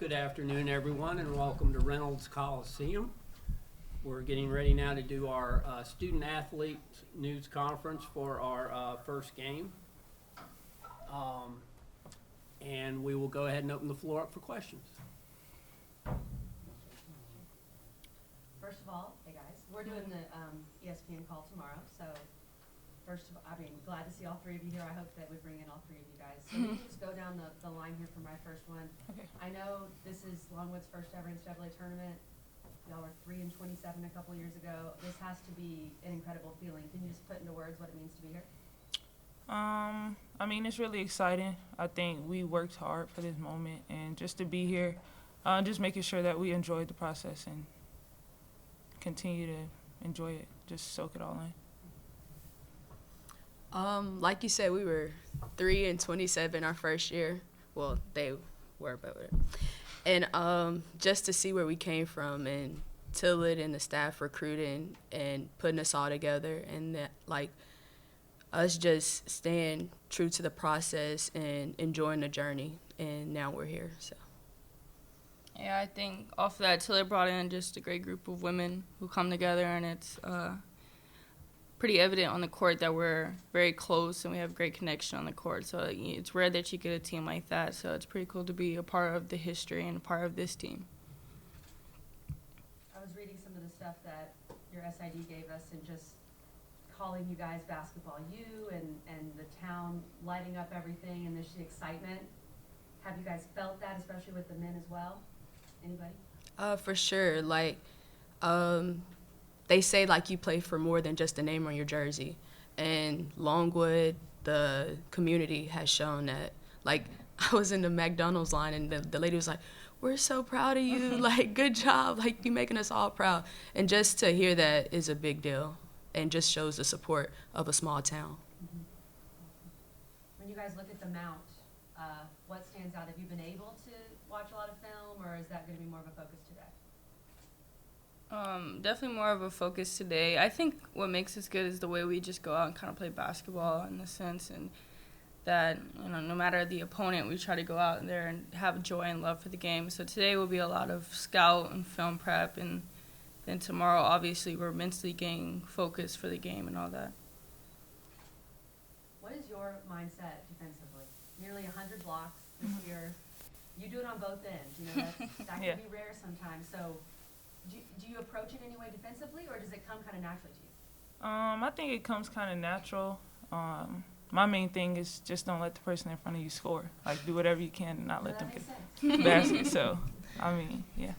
Good afternoon, everyone, and welcome to Reynolds Coliseum. We're getting ready now to do our student athlete news conference for our first game. And we will go ahead and open the floor up for questions. First of all, hey guys, we're doing the ESPN call tomorrow, so glad to see all three of you here. I hope that we bring in all three of you guys. So we can just go down the line here for my first one. Okay. I know this is Longwood's first ever NCAA tournament. Y'all were 3-27 a couple years ago. This has to be an incredible feeling. Can you just put into words what it means to be here? I mean, it's really exciting. I think we worked hard for this moment, and just to be here, just making sure that we enjoyed the process and continue to enjoy it, just soak it all in. Like you said, we were 3-27 our first year. Well, they were, but and just to see where we came from, and Tillett and the staff recruiting and putting us all together, and that, like, us just staying true to the process and enjoying the journey, and now we're here. So. Yeah, I think off that, Tillett brought in just a great group of women who come together, and it's pretty evident on the court that we're very close and we have great connection on the court. So it's rare that you get a team like that. So it's pretty cool to be a part of the history and a part of this team. I was reading some of the stuff that your SID gave us, and just calling you guys Basketball U, and the town lighting up everything, and there's the excitement. Have you guys felt that, especially with the men as well? Anybody? For sure. Like, they say, like, you play for more than just the name on your jersey. And Longwood, the community has shown that. Like, I was in the McDonald's line, and the lady was like, "We're so proud of you. Like, good job. Like, you're making us all proud." And just to hear that is a big deal, and just shows the support of a small town. Mm-hmm. When you guys look at the mount, what stands out? Have you been able to watch a lot of film, or is that going to be more of a focus today? Definitely more of a focus today. I think what makes us good is the way we just go out and kind of play basketball in a sense, and that, no matter the opponent, we try to go out there and have joy and love for the game. So today will be a lot of scout and film prep, and then tomorrow, obviously, we're mentally getting focused for the game and all that. What is your mindset defensively? Nearly 100 blocks this year. You do it on both ends. That can be rare sometimes. So do you approach it anyway defensively, or does it come kind of naturally to you? I think it comes kind of natural. My main thing is just don't let the person in front of you score. Like, do whatever you can and not let them get the basket. So, I mean, yeah.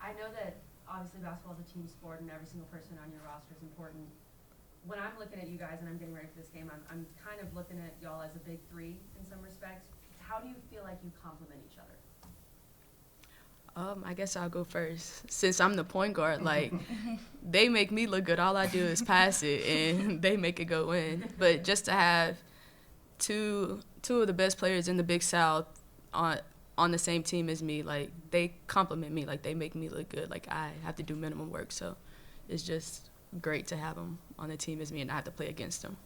I know that obviously basketball is a team sport, and every single person on your roster is important. When I'm looking at you guys and I'm getting ready for this game, I'm kind of looking at y'all as a big three in some respects. How do you feel like you complement each other? I guess I'll go first. Since I'm the point guard, like, they make me look good. All I do is pass it, and they make it go in. But just to have two of the best players in the Big South on the same team as me, like, they compliment me. Like, they make me look good. Like, I have to do minimum work. So it's just great to have them on the team as me and not have to play against them.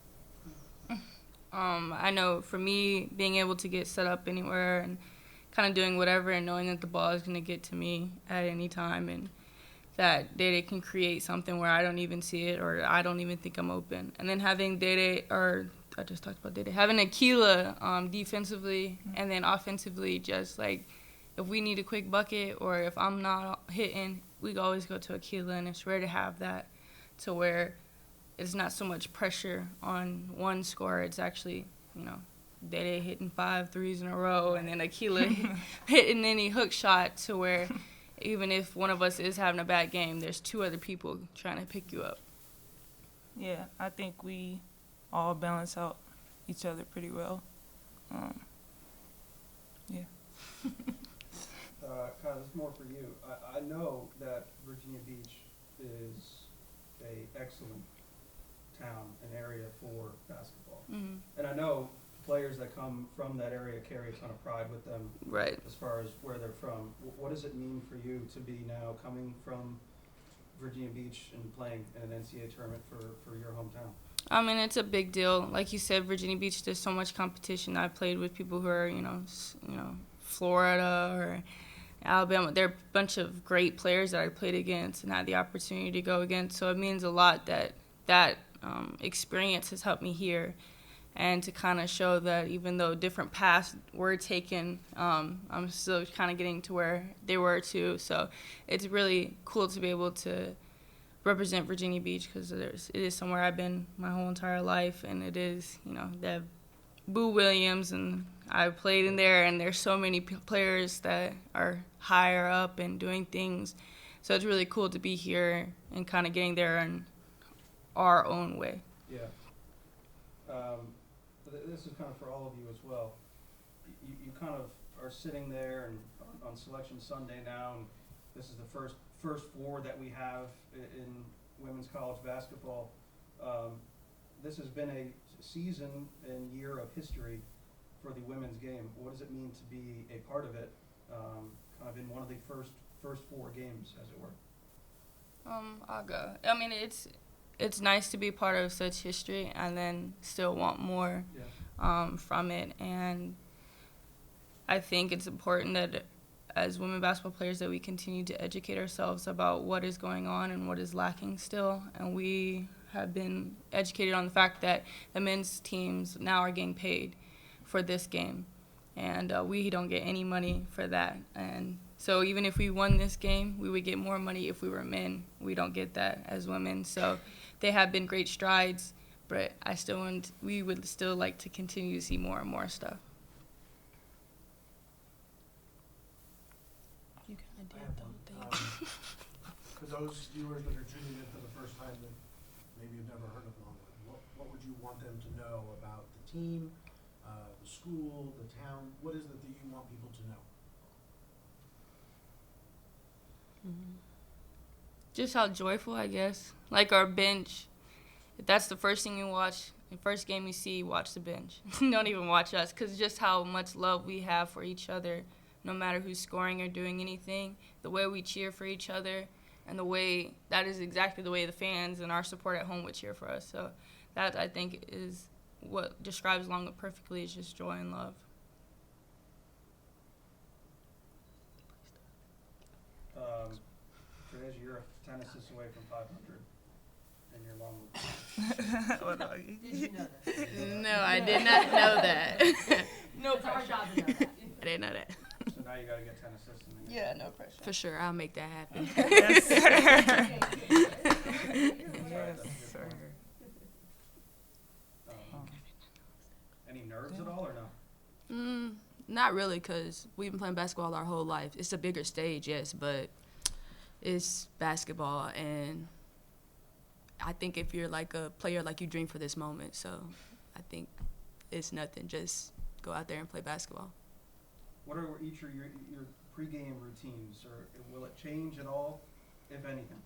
I know for me, being able to get set up anywhere and kind of doing whatever and knowing that the ball is going to get to me at any time, and that Dede can create something where I don't even see it or I don't even think I'm open. And then having Dede, or I just talked about Dede, having Akila defensively, and then offensively, just like if we need a quick bucket or if I'm not hitting, we always go to Akila, and it's rare to have that to where it's not so much pressure on one scorer. It's actually, Dede hitting 5 threes in a row, and then Akila hitting any hook shot to where even if one of us is having a bad game, there's 2 other people trying to pick you up. Yeah, I think we all balance out each other pretty well. Yeah. Kyle, this is more for you. I know that Virginia Beach is an excellent town and area for basketball. Mm-hmm. And I know players that come from that area carry a ton of pride with them, Right. as far as where they're from. What does it mean for you to be now coming from Virginia Beach and playing in an NCAA tournament for your hometown? I mean, it's a big deal. Like you said, Virginia Beach, there's so much competition. I played with people who are, Florida or Alabama. They're a bunch of great players that I played against and had the opportunity to go against. So it means a lot that experience has helped me here, and to kind of show that even though different paths were taken, I'm still kind of getting to where they were too. So it's really cool to be able to represent Virginia Beach, because it is somewhere I've been my whole entire life, and it is, they have Boo Williams, and I played in there, and there's so many players that are higher up and doing things. So it's really cool to be here and kind of getting there in our own way. Yeah. This is kind of for all of you as well. You kind of are sitting there and on Selection Sunday now, and this is the first four that we have in women's college basketball. This has been a season and year of history for the women's game. What does it mean to be a part of it, kind of in one of the first four games, as it were? I'll go. I mean, it's nice to be part of such history and then still want more from it. And I think it's important that as women basketball players that we continue to educate ourselves about what is going on and what is lacking still. And we have been educated on the fact that the men's teams now are getting paid for this game. And we don't get any money for that. And so even if we won this game, we would get more money if we were men. We don't get that as women. So they have been great strides, but we would still like to continue to see more and more stuff. You kind of did the thing. For those viewers that are tuning in for the first time that maybe have never heard of Longwood, what would you want them to know about the team, the school, the town? What is it that you want people to know? Just how joyful, I guess. Like our bench, if that's the first thing you watch, the first game you see, watch the bench. Don't even watch us, because just how much love we have for each other, no matter who's scoring or doing anything, the way we cheer for each other, and that is exactly the way the fans and our support at home would cheer for us. So that, I think, is what describes Longwood perfectly, is just joy and love. Teresa, you're a 10 assists away from 500 in your Longwood. Did you know that? No, I did not know that. No It's our job to know that. I didn't know that. So now you got to get 10 assists in the game. Yeah, no pressure. For sure, I'll make that happen. Yes, sir. Yes, sir. Any nerves at all or no? Not really, because we've been playing basketball our whole life. It's a bigger stage, yes, but it's basketball, and I think if you're like a player, like you dream for this moment. So I think it's nothing. Just go out there and play basketball. What are each of your pregame routines, or will it change at all, if anything?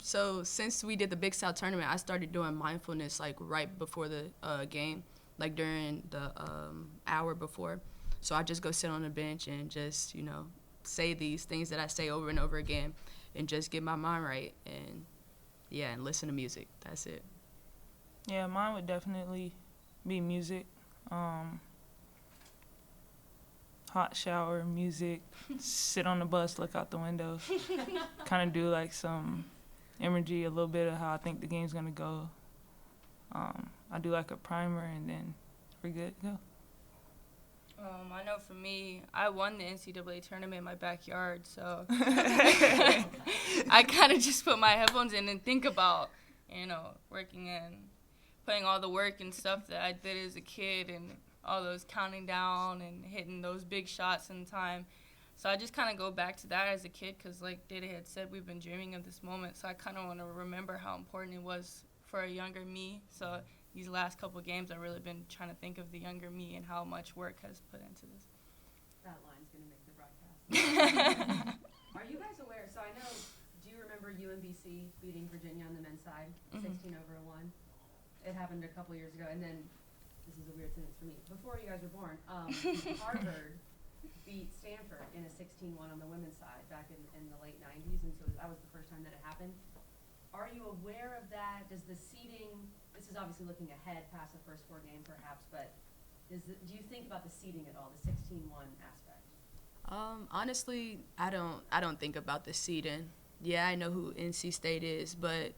So since we did the Big South tournament, I started doing mindfulness like right before the game, like during the hour before. So I just go sit on the bench and just, say these things that I say over and over again and just get my mind right and, and listen to music. That's it. Yeah, mine would definitely be music. Hot shower, music, sit on the bus, look out the window, kind of do like some imagery, a little bit of how I think the game's going to go. I do like a primer, and then we're good to go. I know for me, I won the NCAA tournament in my backyard, so I kind of just put my headphones in and think about, working and putting all the work and stuff that I did as a kid and all those counting down and hitting those big shots in time. So I just kind of go back to that as a kid because, like Dada had said, we've been dreaming of this moment. So I kind of want to remember how important it was for a younger me. So these last couple of games, I've really been trying to think of the younger me and how much work has put into this. That line's going to make the broadcast. Are you guys aware? So I know, do you remember UMBC beating Virginia on the men's side, 16-1? It happened a couple years ago. And then, this is a weird sentence for me, before you guys were born, Harvard beat Stanford in a 16-1 on the women's side back in the late 90s. And so that was the first time that it happened. Are you aware of that? Does the seeding, this is obviously looking ahead past the first four game perhaps, but do you think about the seeding at all, the 16-1 aspect? Honestly, I don't think about the seeding. Yeah, I know who NC State is, but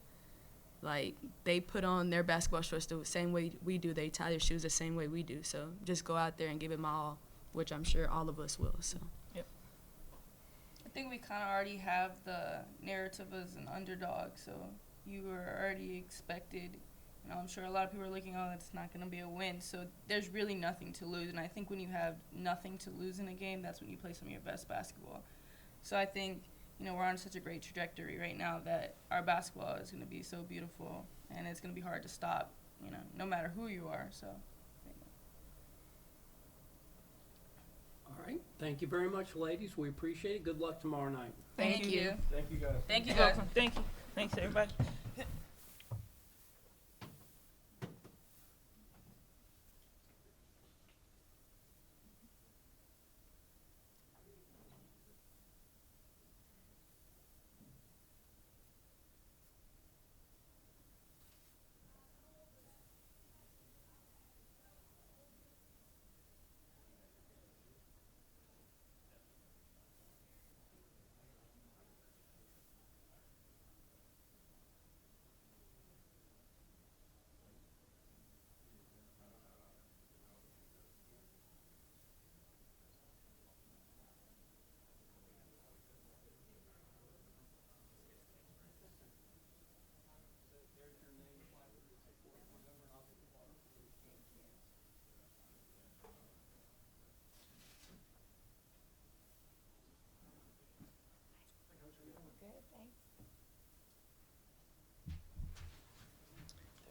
like they put on their basketball shorts the same way we do. They tie their shoes the same way we do. So just go out there and give it my all, which I'm sure all of us will. So. I think we kind of already have the narrative as an underdog, so you were already expected. You know, I'm sure a lot of people are looking, oh, it's not going to be a win. So there's really nothing to lose. And I think when you have nothing to lose in a game, that's when you play some of your best basketball. So I think, you know, we're on such a great trajectory right now that our basketball is going to be so beautiful, and it's going to be hard to stop, you know, no matter who you are. So. All right. Thank you very much, ladies. We appreciate it. Good luck tomorrow night. Thank you. Thank you, guys. Thank you, You're guys. welcome. Thank you. Thanks, everybody.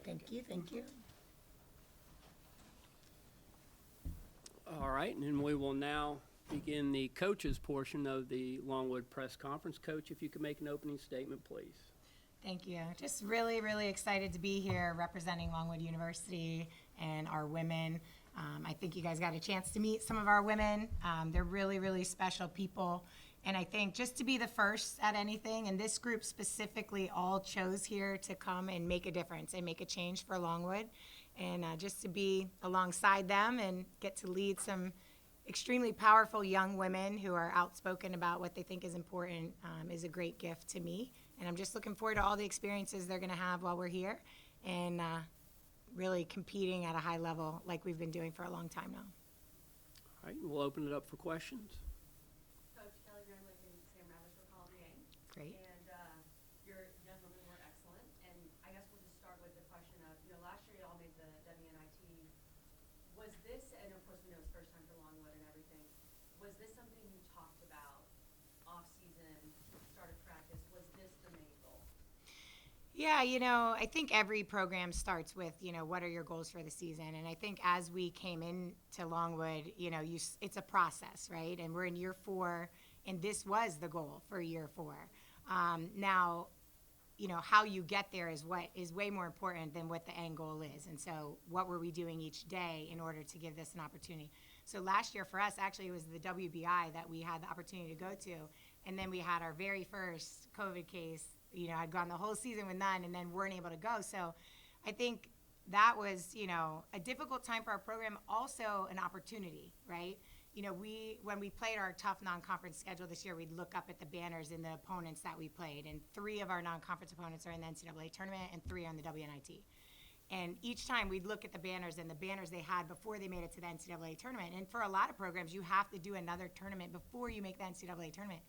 Thank you, thank you. All right, and then we will now begin the coaches portion of the Longwood press conference. Coach, if you could make an opening statement, please. Thank you. Just really, really excited to be here representing Longwood University and our women. I think you guys got a chance to meet some of our women. They're really, really special people. And I think just to be the first at anything, and this group specifically all chose here to come and make a difference and make a change for Longwood. And just to be alongside them and get to lead some extremely powerful young women who are outspoken about what they think is important is a great gift to me. And I'm just looking forward to all the experiences they're going to have while we're here and really competing at a high level like we've been doing for a long time now. All right, we'll open it up for questions. Coach Kelly Gramlich and Sam Ravish were calling the game. Great. And your young women were excellent. And I guess we'll just start with the question of, you know, last year you all made the WNIT. Was this, and of course we know it's first time for Longwood and everything, was this something you talked about off-season, start of practice? Was this the main goal? Yeah, you know, I think every program starts with, you know, what are your goals for the season? And I think as we came into Longwood, you know, it's a process, right? And we're in year 4, and this was the goal for year 4. Now, you know, how you get there is what is way more important than what the end goal is. And so what were we doing each day in order to give this an opportunity? So last year for us, actually, it was the WBI that we had the opportunity to go to. And then we had our very first COVID case. You know, I'd gone the whole season with none and then weren't able to go. So I think that was, you know, a difficult time for our program, also an opportunity, right? You know, when we played our tough non-conference schedule this year, we'd look up at the banners and the opponents that we played. And 3 of our non-conference opponents are in the NCAA tournament and 3 are in the WNIT. And each time we'd look at the banners and the banners they had before they made it to the NCAA tournament. And for a lot of programs, you have to do another tournament before you make the NCAA tournament.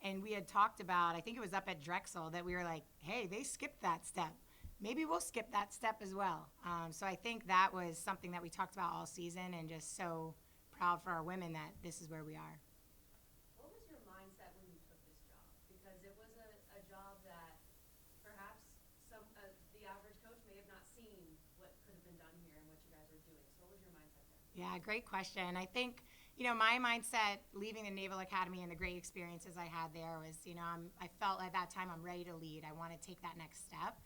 And we had talked about, I think it was up at Drexel, that we were like, hey, they skipped that step. Maybe we'll skip that step as well. So I think that was something that we talked about all season, and just so proud for our women that this is where we are. What was your mindset when you took this job? Because it was a job that perhaps the average coach may have not seen what could have been done here and what you guys were doing. So what was your mindset there? Yeah, great question. I think, you know, my mindset leaving the Naval Academy and the great experiences I had there was, you know, I felt at that time I'm ready to lead. I want to take that next step.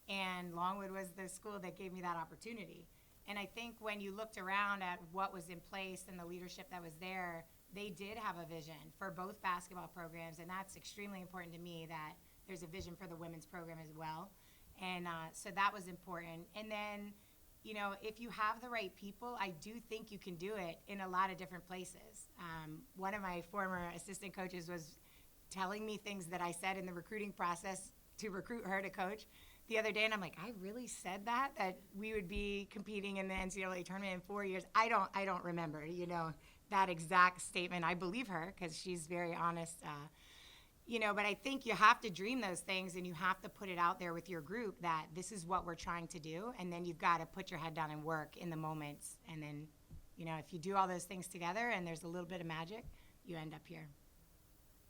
And Longwood was the school that gave me that opportunity. And I think when you looked around at what was in place and the leadership that was there, they did have a vision for both basketball programs. And that's extremely important to me, that there's a vision for the women's program as well. And so that was important. And then, you know, if you have the right people, I do think you can do it in a lot of different places. One of my former assistant coaches was telling me things that I said in the recruiting process to recruit her to coach the other day, and I'm like, I really said that we would be competing in the NCAA tournament in 4 years. I don't remember, you know, that exact statement. I believe her because she's very honest. You know, but I think you have to dream those things, and you have to put it out there with your group that this is what we're trying to do, and then you've got to put your head down and work in the moments. And then, you know, if you do all those things together and there's a little bit of magic, you end up here.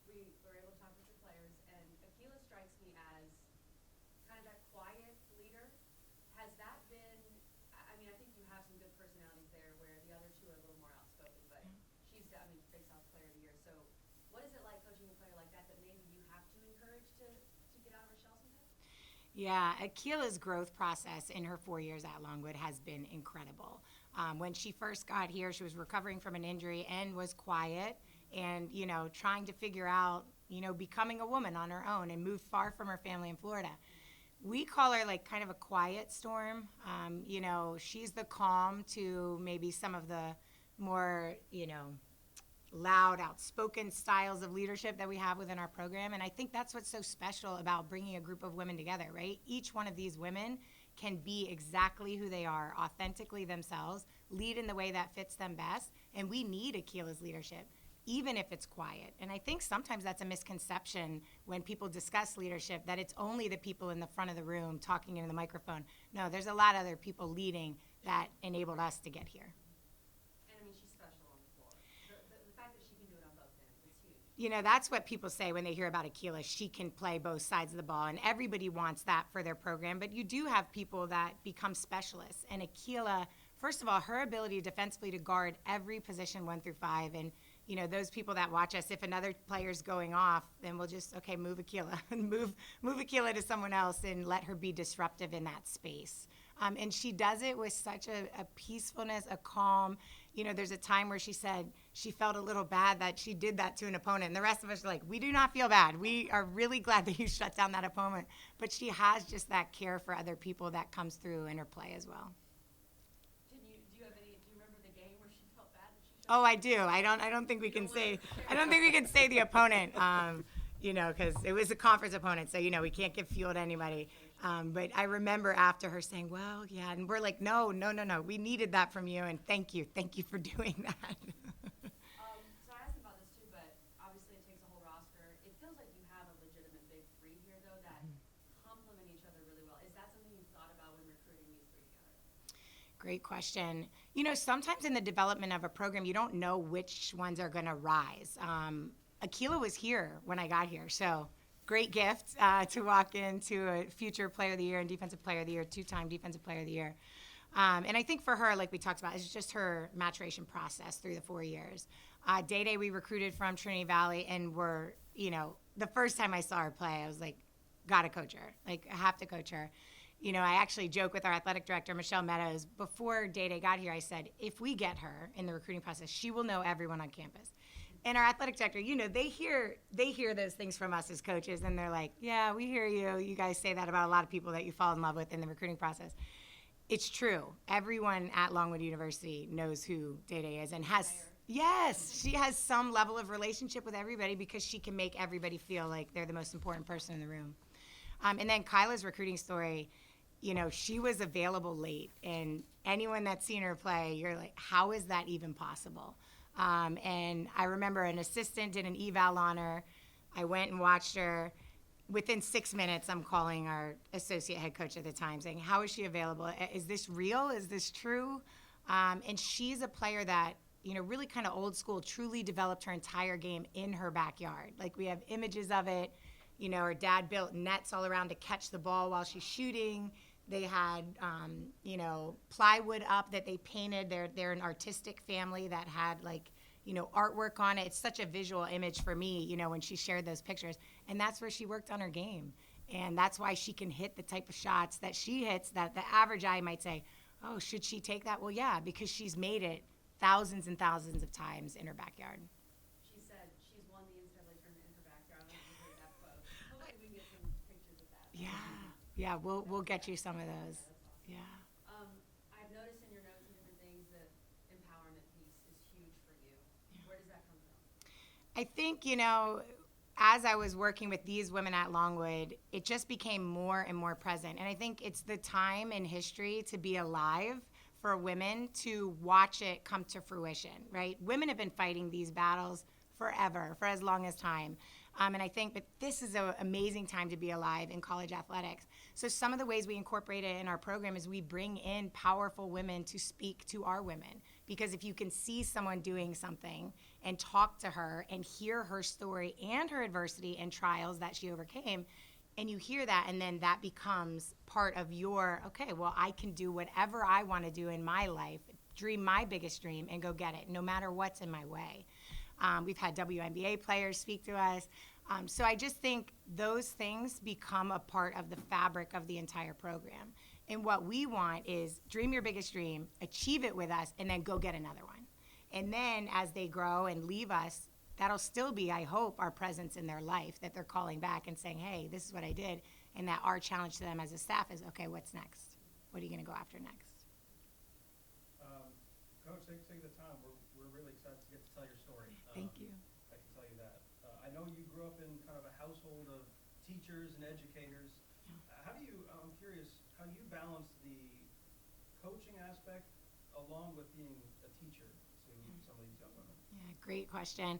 We were able to talk with the players, and Akila strikes me as kind of that quiet leader. Has that been, I mean, I think you have some good personalities there where the other two are a little more outspoken, but she's, I mean, Big South Player of the Year. So what is it like coaching a player like that maybe you have to encourage to get out of her shell sometimes? Yeah, Akila's growth process in her 4 years at Longwood has been incredible. When she first got here, she was recovering from an injury and was quiet and, you know, trying to figure out, you know, becoming a woman on her own and moved far from her family in Florida. We call her like kind of a quiet storm. You know, she's the calm to maybe some of the more, you know, loud, outspoken styles of leadership that we have within our program. And I think that's what's so special about bringing a group of women together, right? Each one of these women can be exactly who they are, authentically themselves, lead in the way that fits them best. And we need Akila's leadership, even if it's quiet. And I think sometimes that's a misconception when people discuss leadership, that it's only the people in the front of the room talking into the microphone. No, there's a lot of other people leading that enabled us to get here. And I mean, she's special on the floor. The fact that she can do it on both ends is huge. You know, that's what people say when they hear about Akila. She can play both sides of the ball, and everybody wants that for their program. But you do have people that become specialists. And Akila, first of all, her ability defensively to guard every position 1 through 5. And, you know, those people that watch us, if another player's going off, then we'll just, okay, move Akila and move Akila to someone else and let her be disruptive in that space. And she does it with such a peacefulness, a calm. You know, there's a time where she said she felt a little bad that she did that to an opponent. And the rest of us are like, we do not feel bad. We are really glad that you shut down that opponent. But she has just that care for other people that comes through in her play as well. Do you remember the game where she felt bad that she shut Oh, I do. I don't think we can say the opponent, you know, because it was a conference opponent. So, you know, we can't give fuel to anybody. But I remember after her saying, well, yeah, and we're like, no, we needed that from you, and thank you for doing that. So I asked about this too, but obviously it takes a whole roster. It feels like you have a legitimate big three here, though, that complement each other really well. Is that something you thought about when recruiting these three together? Great question. You know, sometimes in the development of a program, you don't know which ones are going to rise. Akila was here when I got here, so great gift to walk into a future player of the year and defensive player of the year, 2-time defensive player of the year. And I think for her, like we talked about, it's just her maturation process through the 4 years. Day we recruited from Trinity Valley, and were, you know, the first time I saw her play, I was like, gotta coach her. Like, I have to coach her. You know, I actually joke with our athletic director, Michelle Meadows, before Day got here, I said, if we get her in the recruiting process, she will know everyone on campus. And our athletic director, you know, they hear those things from us as coaches, and they're like, yeah, we hear you. You guys say that about a lot of people that you fall in love with in the recruiting process. It's true. Everyone at Longwood University knows who Day is and has, yes, she has some level of relationship with everybody because she can make everybody feel like they're the most important person in the room. And then Kyla's recruiting story, you know, she was available late, and anyone that's seen her play, you're like, how is that even possible? And I remember an assistant did an eval on her. I went and watched her. Within 6 minutes, I'm calling our associate head coach at the time saying, how is she available? Is this real? Is this true? And she's a player that, you know, really kind of old school, truly developed her entire game in her backyard. Like, we have images of it. You know, her dad built nets all around to catch the ball while she's shooting. They had, you know, plywood up that they painted. They're an artistic family that had, like, you know, artwork on it. It's such a visual image for me, you know, when she shared those pictures. And that's where she worked on her game. And that's why she can hit the type of shots that she hits that the average eye might say, oh, should she take that? Well, yeah, because she's made it thousands and thousands of times in her backyard. She said she's won the NCAA tournament in her backyard. I don't know if you heard that quote. Hopefully we can get some pictures of that. Yeah, we'll get you some of those. Yeah. I have I think, you know, as I was working with these women at Longwood, it just became more and more present. And I think it's the time in history to be alive for women to watch it come to fruition, right? Women have been fighting these battles forever, for as long as time. And I think that this is an amazing time to be alive in college athletics. So some of the ways we incorporate it in our program is we bring in powerful women to speak to our women. Because if you can see someone doing something and talk to her and hear her story and her adversity and trials that she overcame, and you hear that, and then that becomes part of your, okay, well, I can do whatever I want to do in my life, dream my biggest dream, and go get it, no matter what's in my way. We've had WNBA players speak to us. So I just think those things become a part of the fabric of the entire program. And what we want is dream your biggest dream, achieve it with us, and then go get another one. And then as they grow and leave us, that'll still be, I hope, our presence in their life, that they're calling back and saying, hey, this is what I did. And that our challenge to them as a staff is, okay, what's next? What are you going to go after next? Coach, take the time. We're really excited to get to tell your story. Thank you. I can tell you that. I know you grew up in kind of a household of teachers and educators. I'm curious, how do you balance the coaching aspect along with being a teacher to some of these young women? Yeah, great question.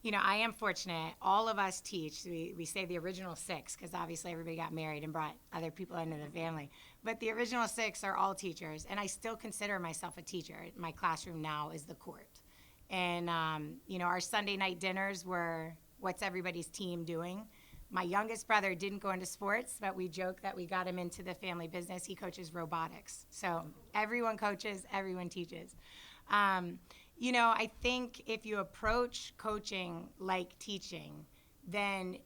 You know, I am fortunate. All of us teach. We say the original six because obviously everybody got married and brought other people into the family. But the original six are all teachers, and I still consider myself a teacher. My classroom now is the court. And, you know, our Sunday night dinners were what's everybody's team doing. My youngest brother didn't go into sports, but we joke that we got him into the family business. He coaches robotics. So everyone coaches, everyone teaches. You know, I think if you approach coaching like teaching, then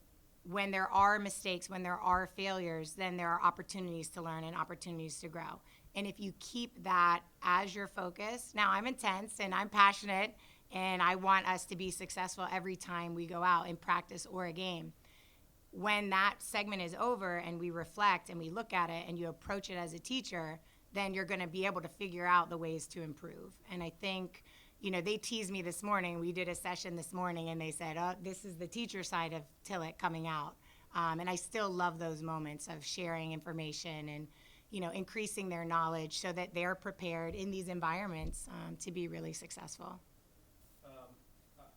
when there are mistakes, when there are failures, then there are opportunities to learn and opportunities to grow. And if you keep that as your focus, now I'm intense and I'm passionate and I want us to be successful every time we go out and practice or a game. When that segment is over and we reflect and we look at it and you approach it as a teacher, then you're going to be able to figure out the ways to improve. And I think, you know, they teased me this morning. We did a session this morning and they said, oh, this is the teacher side of Tillett coming out. And I still love those moments of sharing information and, you know, increasing their knowledge so that they're prepared in these environments to be really successful.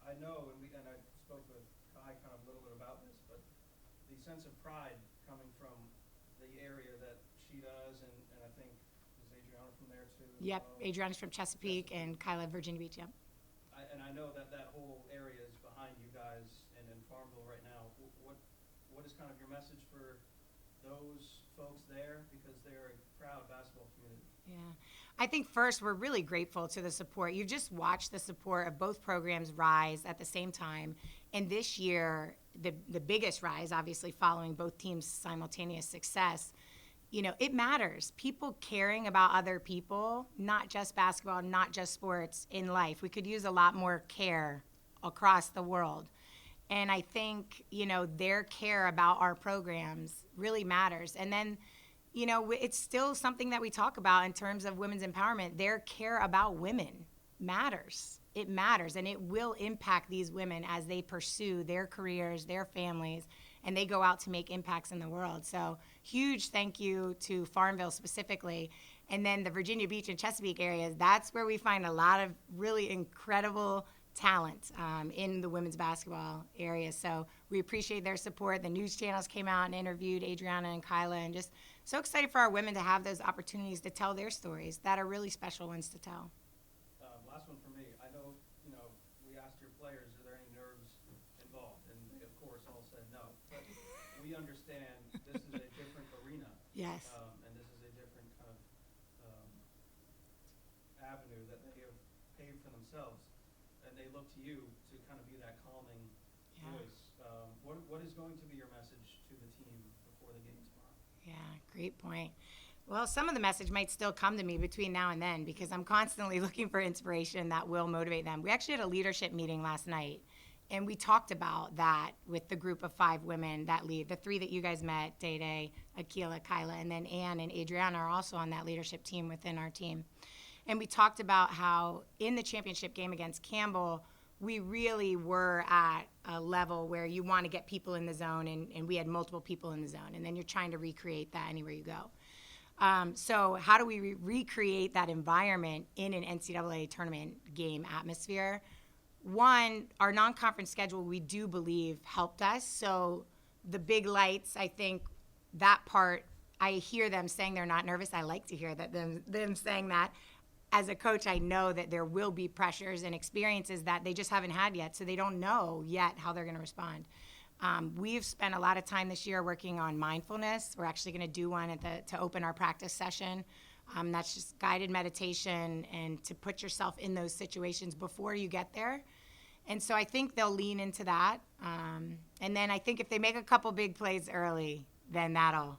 I know, and I spoke with Kai kind of a little bit about this, but the sense of pride coming from the area that she does, and I think, is Adriana from there too? Yep, Adriana's from Chesapeake and Kyla, Virginia Beach, yep. And I know that whole area is behind you guys and in Farmville right now. What is kind of your message for those folks there, because they're a proud basketball community? Yeah. I think first we're really grateful to the support. You've just watched the support of both programs rise at the same time. And this year, the biggest rise, obviously following both teams' simultaneous success, you know, it matters. People caring about other people, not just basketball, not just sports, in life. We could use a lot more care across the world. And I think, you know, their care about our programs really matters. And then, you know, it's still something that we talk about in terms of women's empowerment. Their care about women matters. It matters, and it will impact these women as they pursue their careers, their families, and they go out to make impacts in the world. So huge thank you to Farmville specifically. And then the Virginia Beach and Chesapeake areas, that's where we find a lot of really incredible talent in the women's basketball area. So we appreciate their support. The news channels came out and interviewed Adriana and Kyla, and just so excited for our women to have those opportunities to tell their stories that are really special ones to tell. Last one for me. I know, you know, we asked your players, are there any nerves involved? And they, of course, all said no. But we understand this is a different arena. Yes. And this is a different kind of avenue that they have paved for themselves. And they look to you to kind of be that calming voice. What is going to be your message to the team before the game tomorrow? Yeah, great point. Well, some of the message might still come to me between now and then because I'm constantly looking for inspiration that will motivate them. We actually had a leadership meeting last night, and we talked about that with the group of 5 women that lead. The 3 that you guys met, Day, Akila, Kyla, and then Ann and Adriana are also on that leadership team within our team. And we talked about how in the championship game against Campbell, we really were at a level where you want to get people in the zone, and we had multiple people in the zone, and then you're trying to recreate that anywhere you go. So how do we recreate that environment in an NCAA tournament game atmosphere? One, our non-conference schedule, we do believe, helped us. So the big lights, I think that part, I hear them saying they're not nervous. I like to hear that them saying that. As a coach, I know that there will be pressures and experiences that they just haven't had yet, so they don't know yet how they're going to respond. We've spent a lot of time this year working on mindfulness. We're actually going to do one to open our practice session. That's just guided meditation and to put yourself in those situations before you get there. And so I think they'll lean into that. And then I think if they make a couple big plays early, then that'll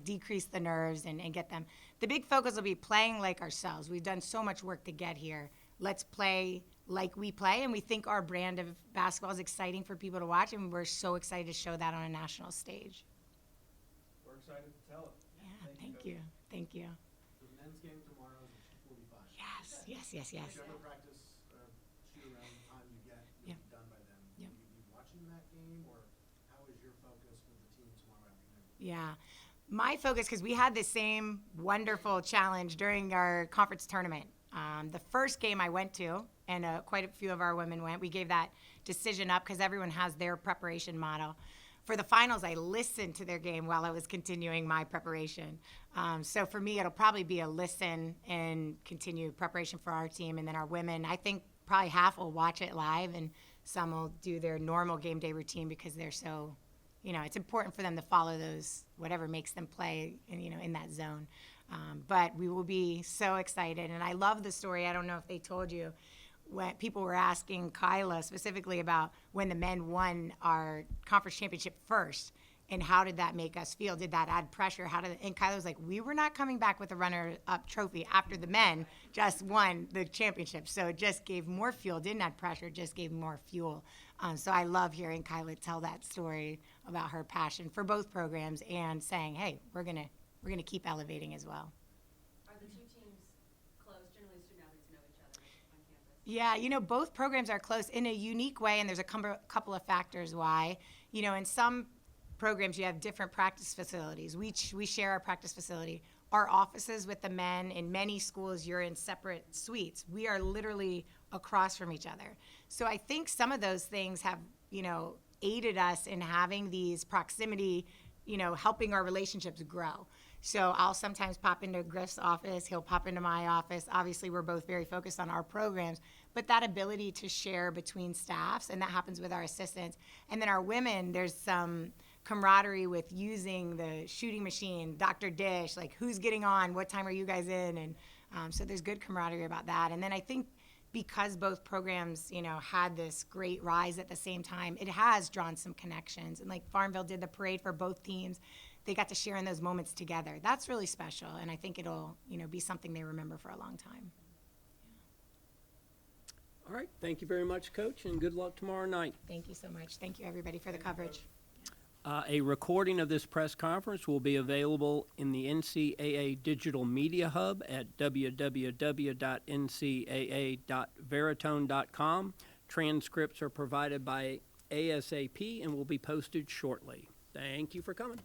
decrease the nerves and get them. The big focus will be playing like ourselves. We've done so much work to get here. Let's play like we play, and we think our brand of basketball is exciting for people to watch, and we're so excited to show that on a national stage. We're excited to tell it. Yeah, thank you. Thank you. The men's game tomorrow is at 2:45. Yes. Whichever practice or shoot around the time you get, you'll be done by then. Yep. Will you be watching that game, or how is your focus with the team tomorrow afternoon? Yeah. My focus, because we had the same wonderful challenge during our conference tournament. The first game I went to, and quite a few of our women went, we gave that decision up because everyone has their preparation model. For the finals, I listened to their game while I was continuing my preparation. So for me, it'll probably be a listen and continue preparation for our team. And then our women, I think probably half will watch it live, and some will do their normal game day routine because they're so, it's important for them to follow those, whatever makes them play, in that zone. But we will be so excited. And I love the story. I don't know if they told you, when people were asking Kyla specifically about when the men won our conference championship first, and how did that make us feel? Did that add pressure? And Kyla was like, we were not coming back with a runner-up trophy after the men just won the championship. So it just gave more fuel. Didn't add pressure, just gave more fuel. So I love hearing Kyla tell that story about her passion for both programs and saying, hey, we're gonna keep elevating as well. Are the two teams close? Generally, student athletes know each other on campus. Yeah, both programs are close in a unique way, and there's a couple of factors why. In some programs, you have different practice facilities. We share our practice facility. Our offices with the men, in many schools, you're in separate suites. We are literally across from each other. So I think some of those things have, aided us in having these proximity, helping our relationships grow. So I'll sometimes pop into Griff's office, he'll pop into my office. Obviously, we're both very focused on our programs, but that ability to share between staffs, and that happens with our assistants. And then our women, there's some camaraderie with using the shooting machine, Dr. Dish, like who's getting on, what time are you guys in? And so there's good camaraderie about that. And then I think because both programs, had this great rise at the same time, it has drawn some connections. And like Farmville did the parade for both teams. They got to share in those moments together. That's really special, and I think it'll, be something they remember for a long time. All right, thank you very much, Coach, and good luck tomorrow night. Thank you so much. Thank you, everybody, for the coverage. A recording of this press conference will be available in the NCAA Digital Media Hub at www.ncaa.veritone.com. Transcripts are provided by ASAP and will be posted shortly. Thank you for coming.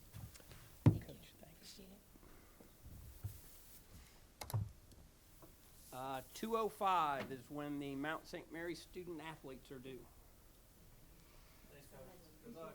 Thank you. Appreciate it. 2:05 is when the Mount St. Mary student athletes are due. Thanks, Coach. Good luck.